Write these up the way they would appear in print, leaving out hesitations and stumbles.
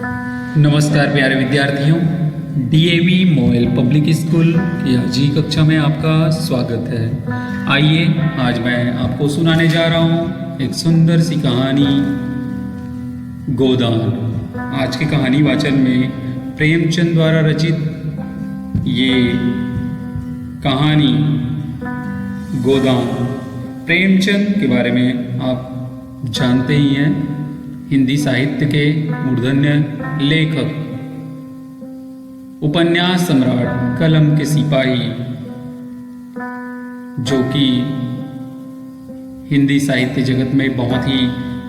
नमस्कार प्यारे विद्यार्थियों, डीएवी मॉडल पब्लिक स्कूल की आज की कक्षा में आपका स्वागत है। आइए आज मैं आपको सुनाने जा रहा हूँ एक सुंदर सी कहानी, गोदान। आज के कहानी वाचन में प्रेमचंद द्वारा रचित ये कहानी गोदान। प्रेमचंद के बारे में आप जानते ही हैं, हिंदी साहित्य के मूर्धन्य लेखक, उपन्यास सम्राट, कलम के सिपाही, जो कि हिंदी साहित्य जगत में बहुत ही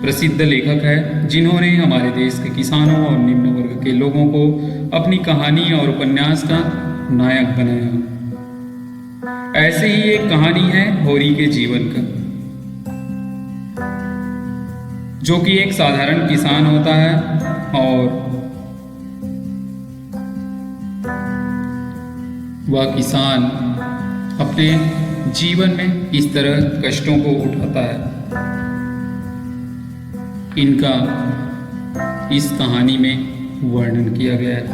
प्रसिद्ध लेखक है, जिन्होंने हमारे देश के किसानों और निम्न वर्ग के लोगों को अपनी कहानी और उपन्यास का नायक बनाया। ऐसे ही एक कहानी है होरी के जीवन का, जो कि एक साधारण किसान होता है और वह किसान अपने जीवन में इस तरह कष्टों को उठाता है। इनका इस कहानी में वर्णन किया गया है।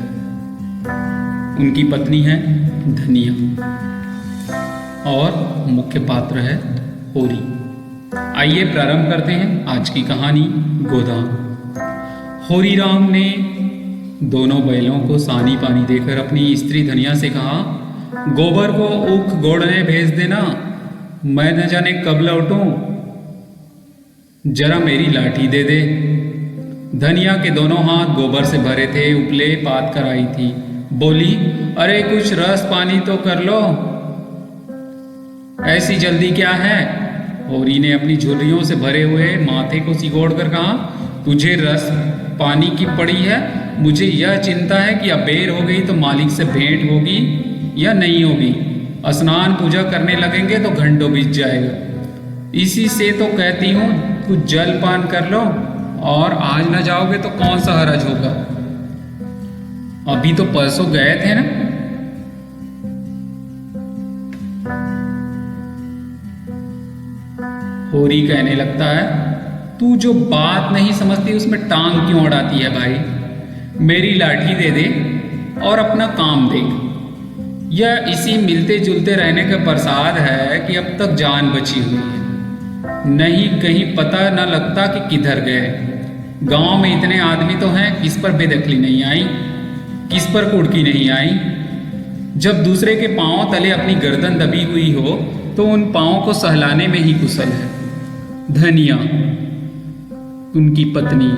उनकी पत्नी है धनिया और मुख्य पात्र है होरी। आइए प्रारंभ करते हैं आज की कहानी गोदान। होरी राम ने दोनों बैलों को सानी पानी देकर अपनी स्त्री धनिया से कहा, गोबर को ऊख गोड़ने भेज देना, मैं न जाने कब लौटूं, जरा मेरी लाठी दे दे। धनिया के दोनों हाथ गोबर से भरे थे, उपले पात कर आई थी। बोली, अरे कुछ रस पानी तो कर लो, ऐसी जल्दी क्या है? होरी ने अपनी झुर्रियों से भरे हुए माथे को सिकोड़ कर कहा, तुझे रस पानी की पड़ी है, मुझे यह चिंता है कि अबेर हो गई तो मालिक से भेंट होगी या नहीं होगी। स्नान पूजा करने लगेंगे तो घंटों बीत जाएगा। इसी से तो कहती हूँ कुछ जल पान कर लो, और आज न जाओगे तो कौन सा हरज होगा। अभी तो परसों गए थे ना। होरी कहने लगता है, तू जो बात नहीं समझती उसमें टांग क्यों अड़ाती है भाई? मेरी लाठी दे दे और अपना काम देख। यह इसी मिलते जुलते रहने का प्रसाद है कि अब तक जान बची हुई है, नहीं कहीं पता न लगता कि किधर गए। गांव में इतने आदमी तो हैं, किस पर बेदखली नहीं आई, किस पर कुड़की नहीं आई। जब दूसरे के पांव तले अपनी गर्दन दबी हुई हो तो उन पांवों को सहलाने में ही कुशल है। धनिया, उनकी पत्नी,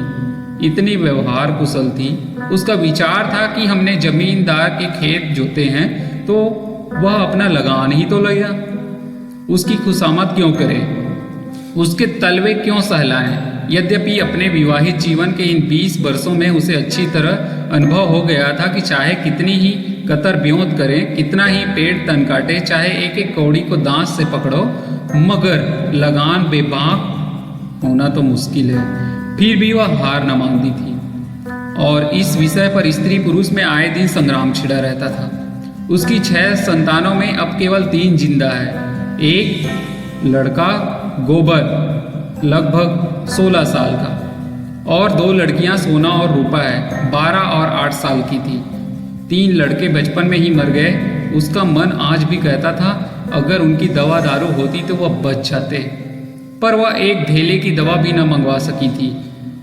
इतनी व्यवहार कुशल थी। उसका विचार था कि हमने जमींदार के खेत जोते हैं तो वह अपना लगान ही तो लेगा, उसकी खुशामद क्यों करे, उसके तलवे क्यों सहलाएं। यद्यपि अपने विवाहित जीवन के इन 20 वर्षों में उसे अच्छी तरह अनुभव हो गया था कि चाहे कितनी ही कतर ब्योंत करे, कितना ही पेड़ तन काटे, चाहे एक एक कौड़ी को दांत से पकड़ो, मगर लगान बेबाक होना तो मुश्किल है। फिर भी वह हार न मानती थी और इस विषय पर स्त्री पुरुष में आए दिन संग्राम छिड़ा रहता था। उसकी 6 संतानों में अब केवल 3 जिंदा है। एक लड़का गोबर लगभग 16 साल का, और 2 लड़कियां सोना और रूपा है, 12 और 8 साल की थी। 3 लड़के बचपन में ही मर गए। उसका मन आज भी कहता था अगर उनकी दवा दारू होती तो वह बच जाते, पर वह एक ढेले की दवा भी न मंगवा सकी थी।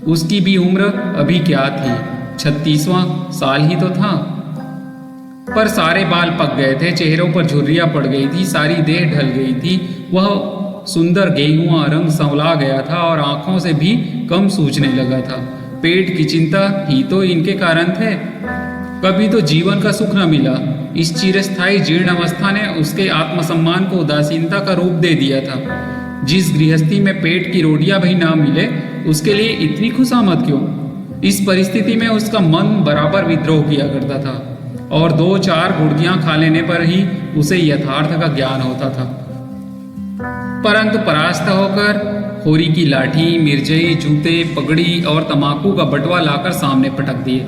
उसकी भी उम्र अभी क्या थी, 36वां साल ही तो था, पर सारे बाल पक गए थे, चेहरों पर झुर्रियां पड़ गई थी, सारी देह ढल गई थी। वह सुंदर गेहुआ रंग संवला गया था और आंखों से भी कम सूझने लगा था। पेट की चिंता ही तो इनके कारण थे। कभी तो जीवन का सुख न मिला। इस चिरस्थायी जीर्ण अवस्था ने उसके आत्मसम्मान को उदासीनता का रूप दे दिया था। जिस गृहस्थी में पेट की रोटियां भी ना मिले, उसके लिए इतनी खुशामद क्यों? इस परिस्थिति में उसका मन बराबर विद्रोह किया करता था और 2-4 गुड़गियां खा लेने पर ही उसे यथार्थ का ज्ञान होता था। परंतु परास्त होकर होरी की लाठी, मिर्जई, जूते, पगड़ी और तमाकू का बटवा लाकर सामने पटक दिए।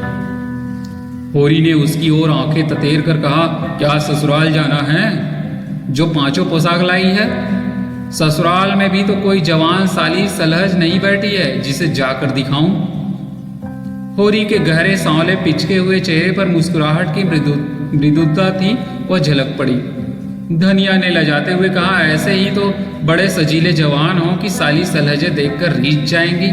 होरी ने उसकी ओर आंखें ततेर कर कहा, क्या ससुराल जाना है जो 5 पोशाक लाई है? ससुराल में भी तो कोई जवान साली सलहज नहीं बैठी है जिसे जाकर दिखाऊं। होरी के गहरे सांवले पिचके हुए चेहरे पर मुस्कुराहट की मृदुता थी, वह झलक पड़ी। धनिया ने लजाते हुए कहा, ऐसे ही तो बड़े सजीले जवान हो कि साली सलहजे देखकर रीझ जाएंगी।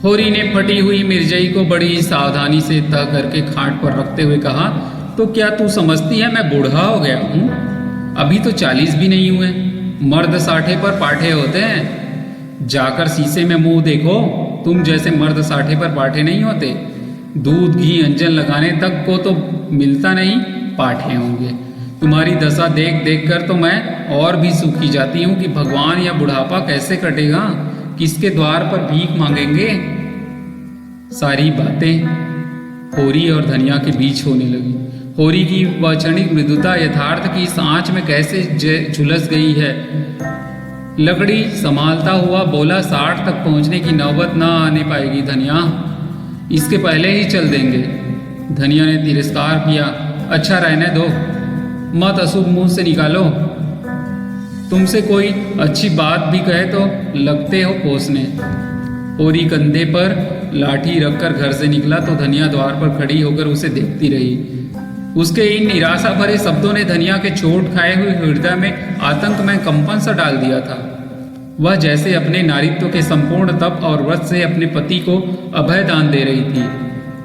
होरी ने फटी हुई मिर्जई को बड़ी सावधानी से तह करके खाट पर रखते हुए कहा, तो क्या तू समझती है मैं बूढ़ा हो गया हूं? अभी तो 40 भी नहीं हुए। मर्द 60 पर पाठे होते हैं। जाकर शीशे में मुंह देखो, तुम जैसे मर्द 60 पर पाठे नहीं होते। दूध घी अंजन लगाने तक को तो मिलता नहीं, पाठे होंगे। तुम्हारी दशा देख देख कर तो मैं और भी सूखी जाती हूँ कि भगवान या बुढ़ापा कैसे कटेगा, किसके द्वार पर भीख मांगेंगे। सारी बातें होरी और धनिया के बीच होने लगी। होरी की वह क्षणिक मृदुता यथार्थ की इस आंच में कैसे झुलस गई है। लकड़ी संभालता हुआ बोला, 60 तक पहुंचने की नौबत ना आने पाएगी धनिया, इसके पहले ही चल देंगे। धनिया ने तिरस्कार किया, अच्छा रहने दो, मत अशुभ मुंह से निकालो। तुमसे कोई अच्छी बात भी कहे तो लगते हो कोसने। होरी कंधे पर लाठी रखकर घर से निकला तो धनिया द्वार पर खड़ी होकर उसे देखती रही। उसके इन निराशा भरे शब्दों ने धनिया के चोट खाए हुए हृदय में आतंक में कंपन सा डाल दिया था। वह जैसे अपने नारीत्व के संपूर्ण तप और व्रत से अपने पति को अभय दान दे रही थी।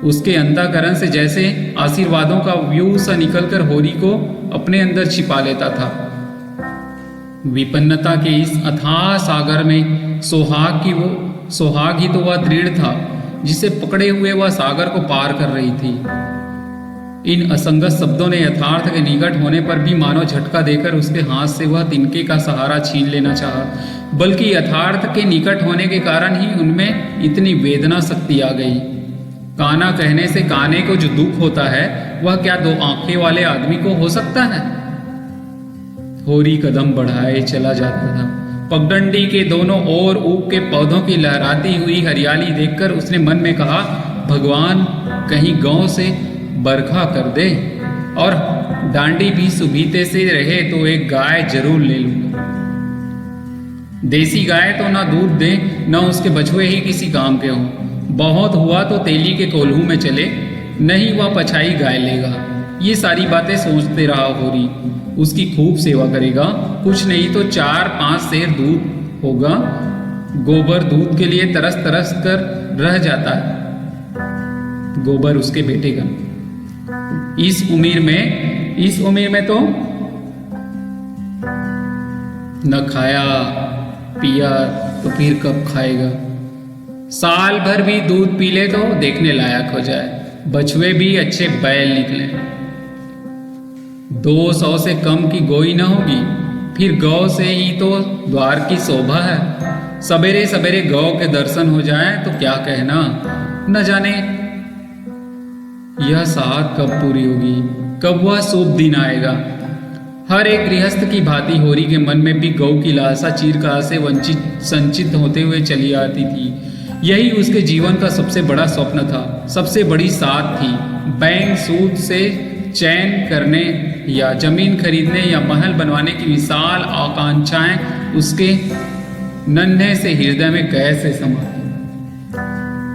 उसके अंतःकरण से जैसे आशीर्वादों का व्यूह सा निकलकर होरी को अपने अंदर छिपा लेता था। विपन्नता के इस अथाह सागर में सोहाग ही तो वह दृढ़ था, जिसे पकड़े हुए वह सागर को पार कर रही थी। इन असंगत शब्दों ने यथार्थ के निकट होने पर भी मानो झटका देकर उसके हाथ से वह तिनके का सहारा छीन लेना चाहा, बल्कि यथार्थ के निकट होने के कारण ही उनमें इतनी वेदना शक्ति आ गई। काना कहने से काने को जो दुख होता है, वह क्या 2 आंखें वाले आदमी को हो सकता है? होरी कदम बढ़ाए चला जाता था। पगडंडी के दोनों ओर ऊख के पौधों की लहराती हुई हरियाली देखकर उसने मन में कहा, भगवान कहीं गांव से बरखा कर दे और डांडी भी सुबीते से रहे तो एक गाय जरूर ले लूंगा। देसी गाय तो ना दूध दे, ना उसके बछुए ही किसी काम के हों। बहुत हुआ तो तेली के कोल्हू में चले, नहीं वह पछाई गाय लेगा। ये सारी बातें सोचते रहा होरी। उसकी खूब सेवा करेगा, कुछ नहीं तो 4-5 सेर दूध होगा। गोबर दूध के लिए तरस तरस कर रह जाता है। गोबर उसके बेटे का। इस उम्र में तो न खाया पिया तो फिर कब खाएगा। साल भर भी दूध पी ले तो देखने लायक हो जाए, बछुए भी अच्छे बैल निकले। 200 से कम की गोई न होगी, फिर गौ से ही तो द्वार की शोभा है। सवेरे सवेरे गौ के दर्शन हो जाए तो क्या कहना। न जाने यह साहत कब पूरी होगी, कब वह शुभ दिन आएगा। हर एक गृहस्थ की भांति होरी के मन में भी गौ की लालसा चिरकाल से संचित होते हुए चली आती थी। यही उसके जीवन का सबसे बड़ा स्वप्न था, सबसे बड़ी साथ थी। बैंक सूद से चैन करने या जमीन खरीदने या महल बनवाने की विशाल आकांक्षाएं उसके नन्हे से हृदय में कैसे समाती।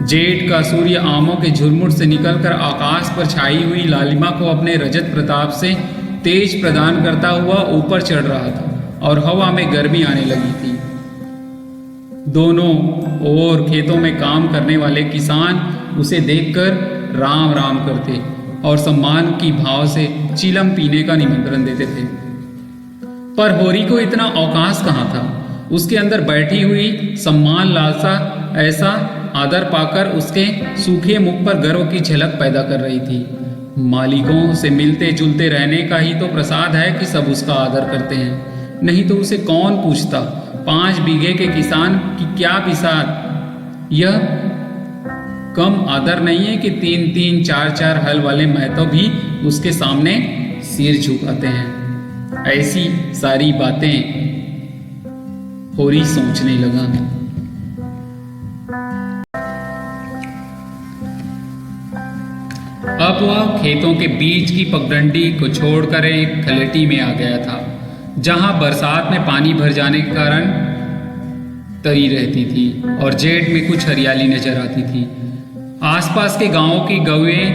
जेठ का सूर्य आमों के झुरमुट से निकलकर आकाश पर छाई हुई लालिमा को अपने रजत प्रताप से तेज प्रदान करता हुआ ऊपर चढ़ रहा था और हवा में गर्मी आने लगी थी। दोनों ओर खेतों में काम करने वाले किसान उसे देखकर राम राम करते और सम्मान की भाव से चिलम पीने का निमंत्रण देते थे। पर होरी को इतना अवकाश कहाँ था। उसके अंदर बैठी हुई सम्मान लालसा ऐसा आदर पाकर उसके सूखे मुख पर गर्व की झलक पैदा कर रही थी। मालिकों से मिलते जुलते रहने का ही तो प्रसाद है कि सब उसका आदर करते हैं, नहीं तो उसे कौन पूछता। 5 बीघे के किसान की क्या बिसात। यह कम आदर नहीं है कि 3-3, 4-4 हल वाले महतो भी उसके सामने सिर झुकाते हैं। ऐसी सारी बातें होरी सोचने लगा। अब वह खेतों के बीच की पगडंडी को छोड़कर एक खलेटी में आ गया था, जहां बरसात में पानी भर जाने के कारण तरी रहती थी और जेठ में कुछ हरियाली नजर आती थी। आसपास के गांवों की गौएं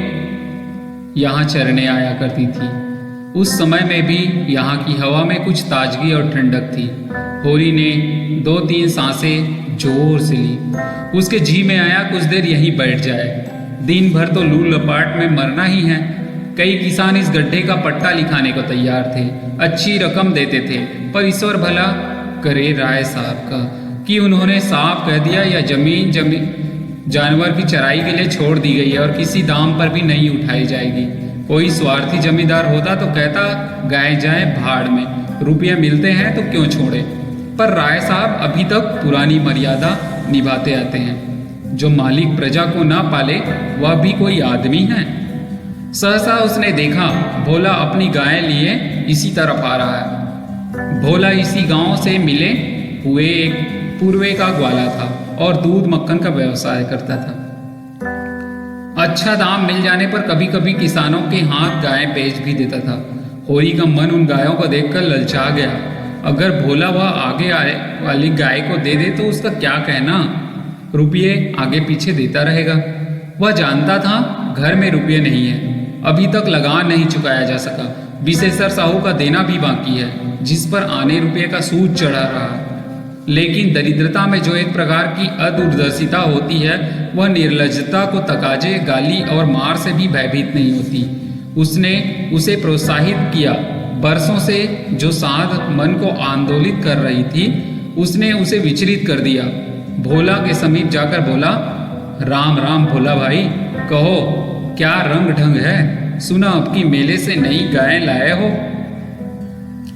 यहाँ चरने आया करती थी। उस समय में भी यहाँ की हवा में कुछ ताजगी और ठंडक थी। होरी ने 2-3 सांसें जोर से ली। उसके जी में आया कुछ देर यहीं बैठ जाए। दिन भर तो लू लपाट में मरना ही है। कई किसान इस गड्ढे का पट्टा लिखाने को तैयार थे, अच्छी रकम देते थे, पर ईश्वर भला करे राय साहब का कि उन्होंने साफ कह दिया या जमीन जानवर की चराई के लिए छोड़ दी गई है और किसी दाम पर भी नहीं उठाई जाएगी। कोई स्वार्थी जमींदार होता तो कहता गाय जाए भाड़ में, रुपये मिलते हैं तो क्यों छोड़े। पर राय साहब अभी तक पुरानी मर्यादा निभाते आते हैं। जो मालिक प्रजा को ना पाले वह भी कोई आदमी है। सहसा उसने देखा भोला अपनी गाय लिए इसी तरफ आ रहा है। भोला इसी गांव से मिले हुए एक पूर्वे का ग्वाला था और दूध मक्खन का व्यवसाय करता था। अच्छा दाम मिल जाने पर कभी कभी किसानों के हाथ गाय बेच भी देता था। होरी का मन उन गायों को देखकर ललचा गया। अगर भोला वह आगे आने वाली गाय को दे दे तो उसका क्या कहना, रुपये आगे पीछे देता रहेगा। वह जानता था घर में रुपये नहीं है, अभी तक लगान नहीं चुकाया जा सका। विशेषर साहू का देना भी बाकी है, जिस पर आने रुपये का सूद चढ़ा रहा। लेकिन दरिद्रता में जो एक प्रकार की अदूरदर्शिता होती है, वह निर्लज्जता को तकाजे, गाली और मार से भी भयभीत नहीं होती। उसने उसे प्रोत्साहित किया। बरसों से जो साध मन को आंदोलित कर रही थी, उसने उसे विचलित कर दिया। भोला के समीप जाकर बोला, राम राम भोला भाई, कहो क्या रंग ढंग है, सुना अब की मेले से नई गाय लाए हो।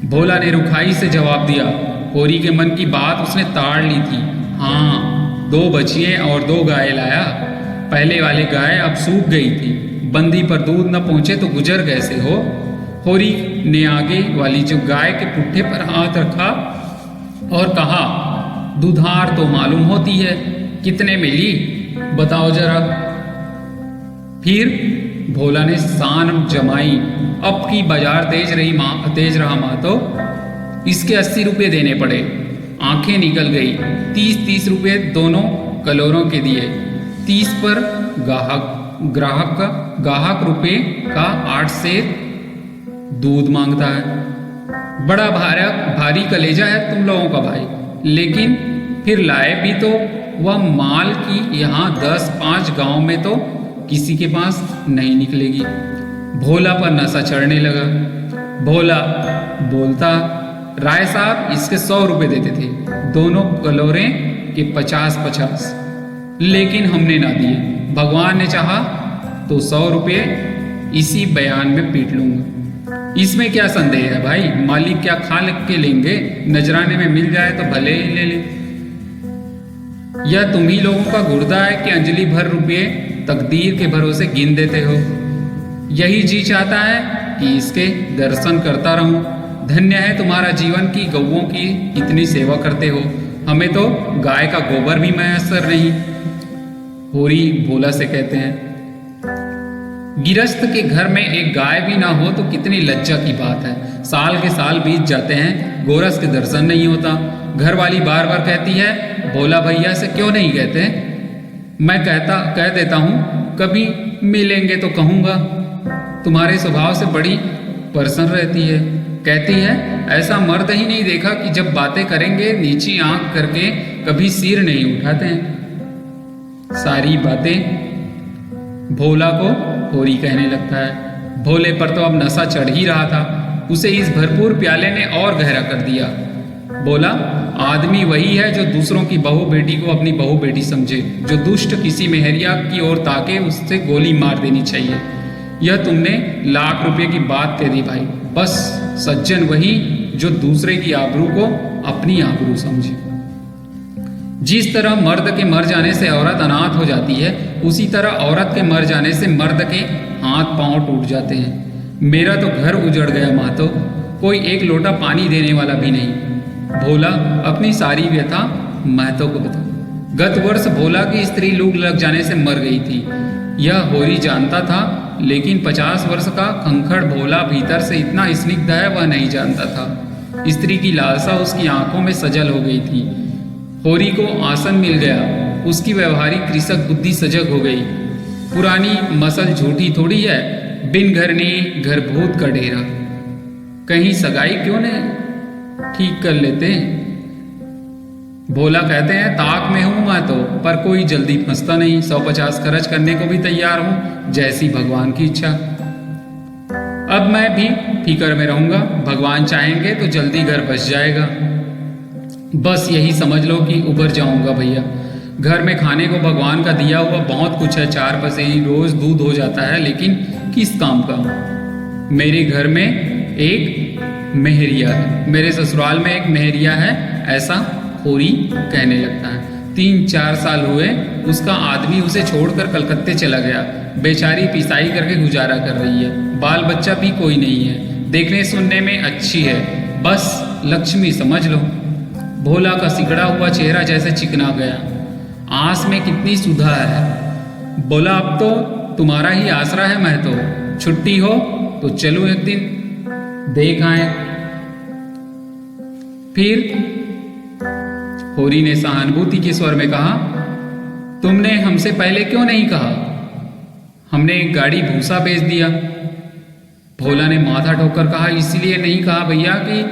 भोला ने रुखाई से जवाब दिया। होरी के मन की बात उसने ताड़ ली थी। हाँ, 2 बछिए और 2 गाय लाया। पहले वाली गाय अब सूख गई थी, बंदी पर दूध न पहुंचे तो गुजर कैसे हो। होरी ने आगे वाली जो गाय के पुट्ठे पर हाथ रखा और कहा, दुधार तो मालूम होती है, कितने में ली बताओ जरा। फिर भोला ने शान जमाई, अब की बाजार तेज रहा माँ तो इसके 80 रुपये देने पड़े। आंखें निकल गई। 30-30 रुपये दोनों कलोरों के दिए। 30 पर गाहक रुपये का 8 से दूध मांगता है। बड़ा भारी कलेजा है तुम लोगों का भाई। लेकिन फिर लाए भी तो वह माल की यहाँ 10-5 गांव में तो किसी के पास नहीं निकलेगी। भोला पर नशा चढ़ने लगा। भोला बोलता, राय साहब इसके 100 रुपये देते थे, दोनों कलोरे के 50-50, लेकिन हमने ना दिए। भगवान ने चाहा तो 100 रुपये इसी बयान में पीट लूंगा। इसमें क्या संदेह है भाई, मालिक क्या खा के लेंगे, नजराने में मिल जाए तो भले ही ले ले। यह तुम ही लोगों का गुर्दा है कि अंजलि भर रुपये तकदीर के भरोसे गिन देते हो। यही जी चाहता है कि इसके दर्शन करता रहूं। धन्य है तुम्हारा जीवन की गौओं की इतनी सेवा करते हो, हमें तो गाय का गोबर भी मैसर नहीं। होरी भोला से कहते हैं, गिरस्त के घर में एक गाय भी ना हो तो कितनी लज्जा की बात है। साल के साल बीत जाते हैं, गोरस के दर्शन नहीं होता। घर वाली बार बार कहती है, भोला भैया से क्यों नहीं कहते। मैं कह देता हूँ कभी मिलेंगे तो कहूँगा। तुम्हारे स्वभाव से बड़ी प्रसन्न रहती है। कहती है, ऐसा मर्द ही नहीं देखा कि जब बातें करेंगे नीची आंख करके कभी सिर नहीं उठाते हैं। सारी बातें भोला को होरी कहने लगता है। भोले पर तो अब नशा चढ़ ही रहा था। उसे इस भरपूर प्याले ने और गहरा कर दिया। बोला, आदमी वही है जो दूसरों की बहू बेटी को अपनी बहू बेटी समझे। जो दुष्ट किसी मेहरिया की ओर ताके उससे गोली मार देनी चाहिए। यह तुमने लाख रुपए की बात कह दी भाई। बस सज्जन वही जो दूसरे की आबरू को अपनी आबरू समझे। जिस तरह मर्द के मर जाने से औरत अनाथ हो जाती है, उसी तरह औरत के मर जाने से मर्द के हाथ पांव टूट जाते हैं। मेरा तो घर उजड़ गया मातो, कोई एक लोटा पानी देने वाला भी नहीं। भोला अपनी सारी व्यथा महतो को बता। गत वर्ष भोला की स्त्री लूग लग जाने से मर गई थी। यह होरी जानता था, लेकिन 50 वर्ष का खंखड़ भोला भीतर से इतना स्निग्ध है वह नहीं जानता था। स्त्री की लालसा उसकी आंखों में सजल हो गई थी। होरी को आसन मिल गया। उसकी व्यवहारिक कृषक बुद्धि सजग हो गई। पुरानी मसल झूठी थोड़ी है, बिन घर नहीं घर भूत का डेरा। कहीं सगाई क्यों नहीं ठीक कर लेते। भोला कहते हैं ताक में हूं मैं तो, पर कोई जल्दी फंसता नहीं। 150 खर्च करने को भी तैयार हूं, जैसी भगवान की इच्छा। अब मैं भी फिक्र में रहूंगा, भगवान चाहेंगे तो जल्दी घर बस जाएगा। बस यही समझ लो कि उबर जाऊंगा भैया। घर में खाने को भगवान का दिया हुआ बहुत कुछ है, 4 पैसे ही रोज दूध हो जाता है, लेकिन किस काम का। मेरे घर में एक मेहरिया है, मेरे ससुराल में एक मेहरिया है, ऐसा होरी कहने लगता है। 3-4 साल हुए उसका आदमी उसे छोड़कर कलकत्ते चला गया। बेचारी पिसाई करके गुजारा कर रही है। बाल बच्चा भी कोई नहीं है, देखने सुनने में अच्छी है, बस लक्ष्मी समझ लो। भोला का सिकड़ा हुआ चेहरा जैसे चिकना गया। आस में कितनी सुधा है। बोला अब तो तुम्हारा ही आसरा है, मैं तो छुट्टी हो तो चलो एक दिन देख आए। फिर होरी ने सहानुभूति के स्वर में कहा, तुमने हमसे पहले क्यों नहीं कहा। हमने एक गाड़ी भूसा बेच दिया। भोला ने माथा ठोकर कहा, इसलिए नहीं कहा भैया कि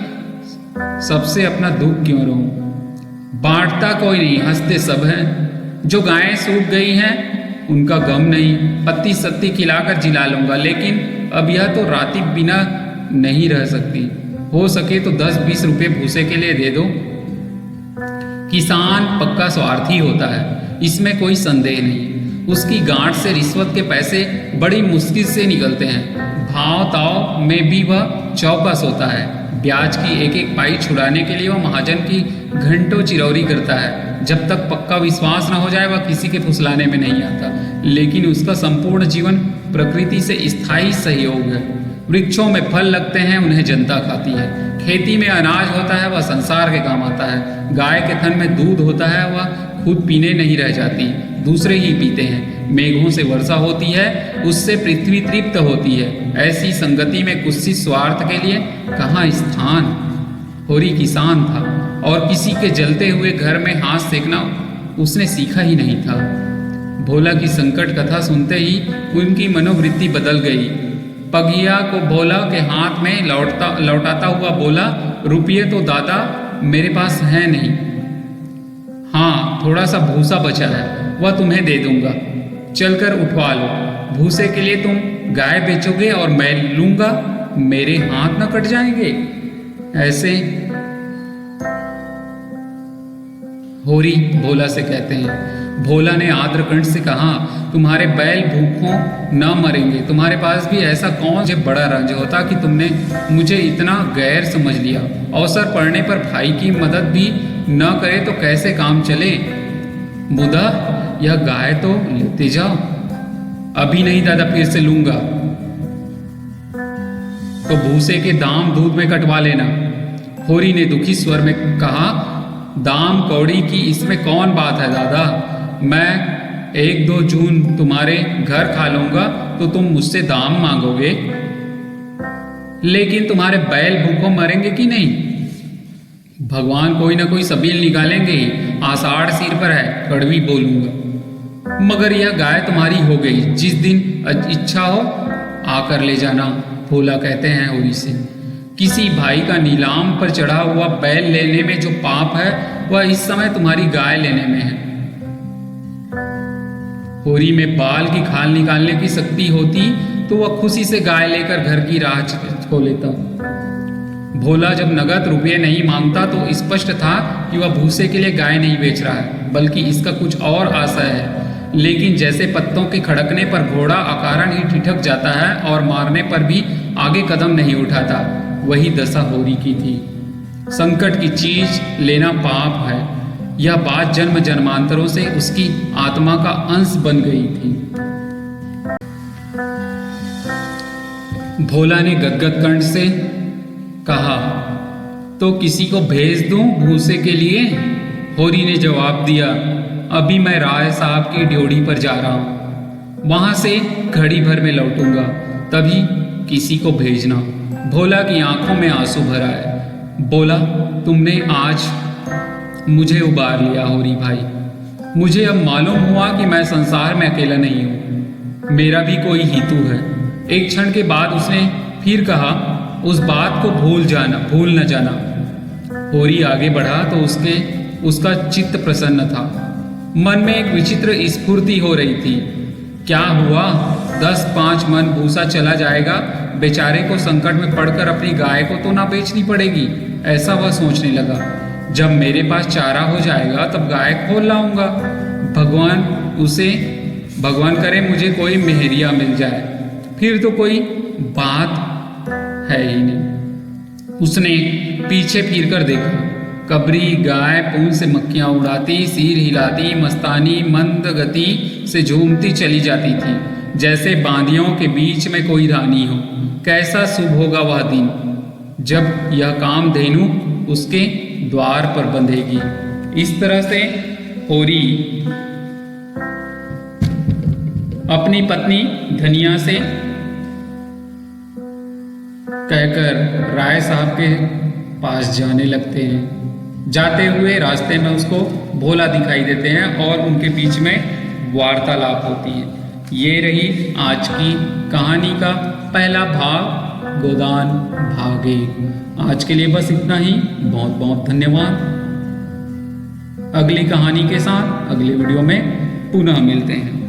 सबसे अपना दुख क्यों रहूं। बांटता कोई नहीं, हंसते सब हैं। जो गायें सूख गई हैं उनका गम नहीं, पत्ती सत्ती खिलाकर जिला लूंगा, लेकिन अब यह तो राती बिना नहीं रह सकती। हो सके तो 10-20 रुपए भूसे के लिए दे दो। किसान पक्का स्वार्थी होता है, इसमें कोई संदेह नहीं। उसकी गांठ से रिश्वत के पैसे बड़ी मुश्किल से निकलते हैं। भाव ताव में भी वह चौकस होता है। ब्याज की एक एक पाई छुड़ाने के लिए वह महाजन की घंटों चिरौरी करता है। जब तक पक्का विश्वास न हो जाए वह किसी के फुसलाने में नहीं आता। लेकिन उसका संपूर्ण जीवन प्रकृति से स्थायी सहयोग है। वृक्षों में फल लगते हैं, उन्हें जनता खाती है। खेती में अनाज होता है, वह संसार के काम आता है। गाय के थन में दूध होता है, वह खुद पीने नहीं रह जाती, दूसरे ही पीते हैं। मेघों से वर्षा होती है, उससे पृथ्वी तृप्त होती है। ऐसी संगति में कुत्सित स्वार्थ के लिए कहाँ स्थान। होरी किसान था और किसी के जलते हुए घर में हाथ सेकना उसने सीखा ही नहीं था। भोला की संकट कथा सुनते ही उनकी मनोवृत्ति बदल गई। पगिया को भोला के हाथ में लौटाता हुआ बोला, रुपये तो दादा मेरे पास है नहीं। हाँ, थोड़ा सा भूसा बचा है, वह तुम्हें दे दूंगा, चलकर उठवा लो। भूसे के लिए तुम गाय बेचोगे और मैं लूंगा, मेरे हाथ न कट जाएंगे। ऐसे होरी भोला से कहते हैं। भोला ने आद्रकंठ से कहा, तुम्हारे बैल भूखों न मरेंगे। तुम्हारे पास भी ऐसा कौन मुझे बड़ा रंज होता कि तुमने मुझे इतना गैर समझ लिया। अवसर पड़ने पर भाई की मदद भी न करे तो कैसे काम चले। मुदा यह गाय तो लेते जाओ। अभी नहीं दादा, फिर से लूंगा। तो भूसे के दाम दूध में कटवा लेना। होरी ने दुखी स्वर में कहा, दाम कौड़ी की इसमें कौन बात है दादा। मैं 1-2 जून तुम्हारे घर खा लूंगा तो तुम मुझसे दाम मांगोगे, लेकिन तुम्हारे बैल भूखों मरेंगे कि नहीं। भगवान कोई ना कोई सबील निकालेंगे ही। आषाढ़ सिर पर है, कड़वी बोलूंगा। मगर यह गाय तुम्हारी हो गई, जिस दिन इच्छा हो आकर ले जाना। भोला कहते हैं होरी से, किसी भाई का नीलाम पर चढ़ा हुआ बैल लेने में जो पाप है वह इस समय तुम्हारी गाय लेने में है। होरी में बाल की खाल निकालने की शक्ति होती तो वह खुशी से गाय लेकर घर की राह को लेता। भोला जब नगद रुपये नहीं मांगता तो स्पष्ट था कि वह भूसे के लिए गाय नहीं बेच रहा है, बल्कि इसका कुछ और आशा है। लेकिन जैसे पत्तों के खड़कने पर घोड़ा अकारण ही ठिठक जाता है और मारने पर भी आगे कदम नहीं उठाता, वही दशा होरी की थी। संकट की चीज लेना पाप है, यह बात जन्म जन्मांतरों से उसकी आत्मा का अंश बन गई थी। भोला ने गदगद कंठ से कहा, तो किसी को भेज दूं भूसे के लिए। होरी ने जवाब दिया, अभी मैं राय साहब की ड्योढ़ी पर जा रहा हूं, वहां से घड़ी भर में लौटूंगा, तभी किसी को भेजना। भोला की आंखों में आंसू भर आए। बोला, तुमने आज मुझे उबार लिया होरी भाई। मुझे अब मालूम हुआ कि मैं संसार में अकेला नहीं हूँ, मेरा भी कोई हीतु है। एक क्षण के बाद उसने फिर कहा, उस बात को भूल न जाना। होरी आगे बढ़ा तो उसका चित्त प्रसन्न था। मन में एक विचित्र स्फूर्ति हो रही थी। क्या हुआ, 10-5 मन भूसा चला जाएगा, बेचारे को संकट में पड़कर अपनी गाय को तो ना बेचनी पड़ेगी, ऐसा वह सोचने लगा। जब मेरे पास चारा हो जाएगा तब गाय खोल लाऊंगा। भगवान करे मुझे कोई मेहरिया मिल जाए, फिर तो कोई बात है ही नहीं। उसने पीछे फिर कर देखा। कबरी गाय पूंछ से मक्खियां उड़ाती, सिर हिलाती, मस्तानी मंद गति से झूमती चली जाती थी, जैसे बांदियों के बीच में कोई रानी हो। कैसा शुभ होगा वह दिन जब यह कामधेनु उसके द्वार पर बंधेगी। इस तरह से होरी अपनी पत्नी धनिया से कहकर राय साहब के पास जाने लगते हैं। जाते हुए रास्ते में उसको भोला दिखाई देते हैं और उनके बीच में वार्तालाप होती है। ये रही आज की कहानी का पहला भाग, गोदान भाग 1। आज के लिए बस इतना ही। बहुत बहुत धन्यवाद। अगली कहानी के साथ अगले वीडियो में पुनः मिलते हैं।